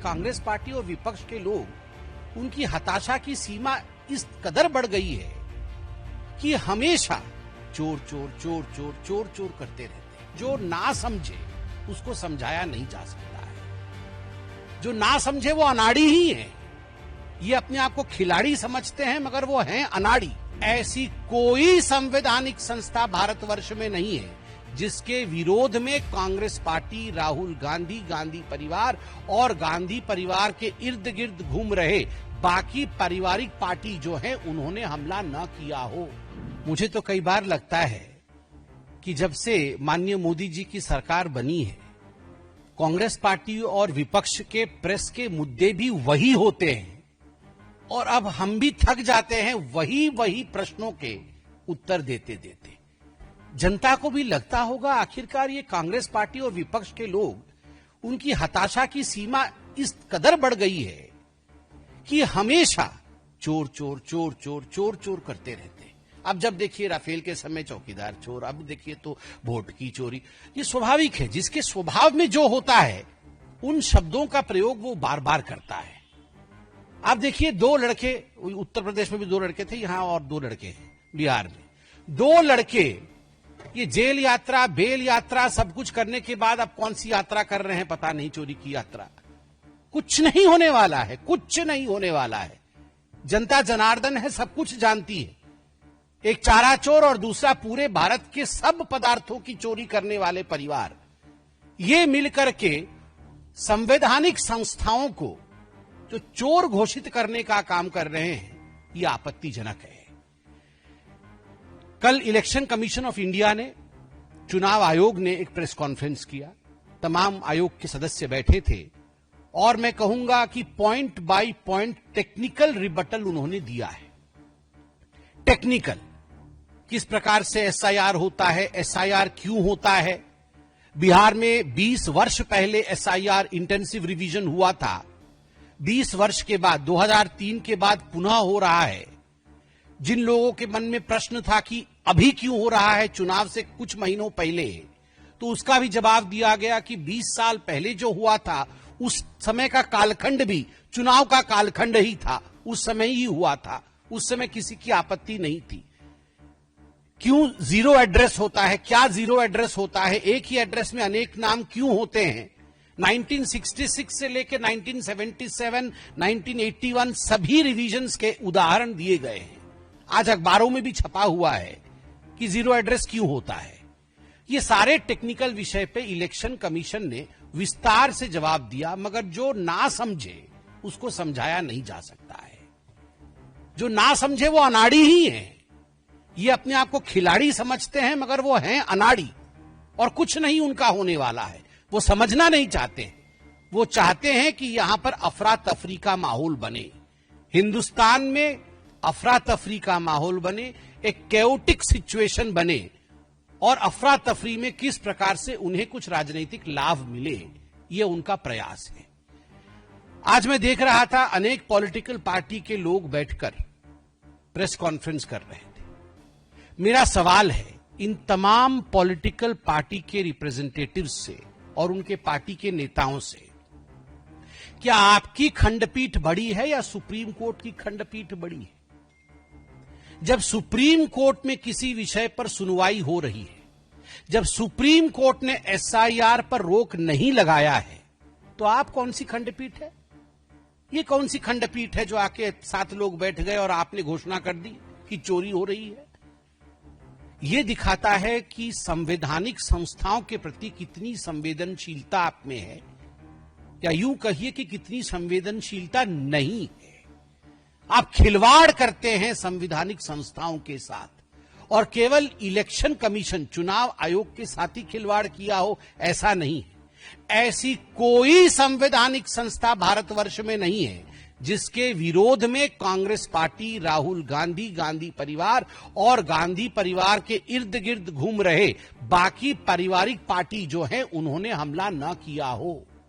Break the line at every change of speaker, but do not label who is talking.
Congress party और विपक्ष के लोग, उनकी हताशा की सीमा इस कदर बढ़ गई है कि हमेशा चोर चोर चोर चोर चोर चोर करते रहते हैं। जो ना समझे उसको समझाया नहीं जा सकता है। जो ना समझे वो अनाड़ी ही है। ये अपने आप को खिलाड़ी समझते हैं मगर वो हैं अनाड़ी। ऐसी कोई संवैधानिक संस्था भारतवर्ष में नहीं है जिसके विरोध में कांग्रेस पार्टी, राहुल गांधी, गांधी परिवार और गांधी परिवार के इर्द गिर्द घूम रहे बाकी पारिवारिक पार्टी जो है उन्होंने हमला न किया हो। मुझे तो कई बार लगता है कि जब से माननीय मोदी जी की सरकार बनी है, कांग्रेस पार्टी और विपक्ष के प्रेस के मुद्दे भी वही होते हैं और अब हम भी थक जाते हैं वही प्रश्नों के उत्तर देते देते। जनता को भी लगता होगा आखिरकार ये कांग्रेस पार्टी और विपक्ष के लोग, उनकी हताशा की सीमा इस कदर बढ़ गई है कि हमेशा चोर चोर चोर चोर चोर चोर करते रहते हैं। अब जब देखिए राफेल के समय चौकीदार चोर, अब देखिए तो वोट की चोरी। ये स्वाभाविक है, जिसके स्वभाव में जो होता है उन शब्दों का प्रयोग वो बार बार करता है। आप देखिए दो लड़के, उत्तर प्रदेश में भी दो लड़के थे, यहां और दो लड़के हैं बिहार में। दो लड़के ये जेल यात्रा, बेल यात्रा सब कुछ करने के बाद अब कौन सी यात्रा कर रहे हैं पता नहीं, चोरी की यात्रा। कुछ नहीं होने वाला है, कुछ नहीं होने वाला है। जनता जनार्दन है, सब कुछ जानती है। एक चारा चोर और दूसरा पूरे भारत के सब पदार्थों की चोरी करने वाले परिवार, ये मिलकर के संवैधानिक संस्थाओं को जो चोर घोषित करने का काम कर रहे हैं, यह आपत्तिजनक है। कल इलेक्शन कमीशन ऑफ इंडिया ने, चुनाव आयोग ने एक प्रेस कॉन्फ्रेंस किया। तमाम आयोग के सदस्य बैठे थे और मैं कहूंगा कि point by point technical rebuttal उन्होंने दिया है। टेक्निकल, किस प्रकार से एसआईआर होता है, एसआईआर क्यों होता है। बिहार में 20 वर्ष पहले एसआईआर इंटेंसिव रिवीजन हुआ था, 20 वर्ष के बाद 2003 के बाद पुनः हो रहा है। जिन लोगों के मन में प्रश्न था कि अभी क्यों हो रहा है, चुनाव से कुछ महीनों पहले, तो उसका भी जवाब दिया गया कि 20 साल पहले जो हुआ था उस समय का कालखंड भी चुनाव का कालखंड ही था, उस समय ही हुआ था, उस समय किसी की आपत्ति नहीं थी। क्यों जीरो एड्रेस होता है, क्या जीरो एड्रेस होता है, एक ही एड्रेस में अनेक नाम क्यों होते हैं। 1966 से लेकर 1977, 1981 सभी रिवीजन्स के उदाहरण दिए गए हैं। आज अखबारों में भी छपा हुआ है कि जीरो एड्रेस क्यों होता है। ये सारे टेक्निकल विषय पे इलेक्शन कमीशन ने विस्तार से जवाब दिया, मगर जो ना समझे उसको समझाया नहीं जा सकता है। जो ना समझे वो अनाड़ी ही है। ये अपने आप को खिलाड़ी समझते हैं मगर वो हैं अनाड़ी और कुछ नहीं उनका होने वाला है। वो समझना नहीं चाहते। वो चाहते हैं कि यहां पर अफरा तफरी का माहौल बने, हिंदुस्तान में अफरा तफरी का माहौल बने, एक कैओटिक सिचुएशन बने और अफरा तफरी में किस प्रकार से उन्हें कुछ राजनीतिक लाभ मिले, ये उनका प्रयास है। आज मैं देख रहा था अनेक पॉलिटिकल पार्टी के लोग बैठकर प्रेस कॉन्फ्रेंस कर रहे थे। मेरा सवाल है इन तमाम पॉलिटिकल पार्टी के रिप्रेजेंटेटिव्स से और उनके पार्टी के नेताओं से, क्या आपकी खंडपीठ बड़ी है या सुप्रीम कोर्ट की खंडपीठ बड़ी है? जब सुप्रीम कोर्ट में किसी विषय पर सुनवाई हो रही है, जब सुप्रीम कोर्ट ने एसआईआर पर रोक नहीं लगाया है, तो आप कौन सी खंडपीठ है? ये कौन सी खंडपीठ है जो आके 7 लोग बैठ गए और आपने घोषणा कर दी कि चोरी हो रही है? यह दिखाता है कि संवैधानिक संस्थाओं के प्रति कितनी संवेदनशीलता आप में है, या यूं कहिए कि कितनी संवेदनशीलता नहीं है। आप खिलवाड़ करते हैं संवैधानिक संस्थाओं के साथ और केवल इलेक्शन कमीशन, चुनाव आयोग के साथ ही खिलवाड़ किया हो ऐसा नहीं है। ऐसी कोई संवैधानिक संस्था भारतवर्ष में नहीं है जिसके विरोध में कांग्रेस पार्टी, राहुल गांधी, गांधी परिवार और गांधी परिवार के इर्द गिर्द घूम रहे बाकी पारिवारिक पार्टी जो है उन्होंने हमला न किया हो।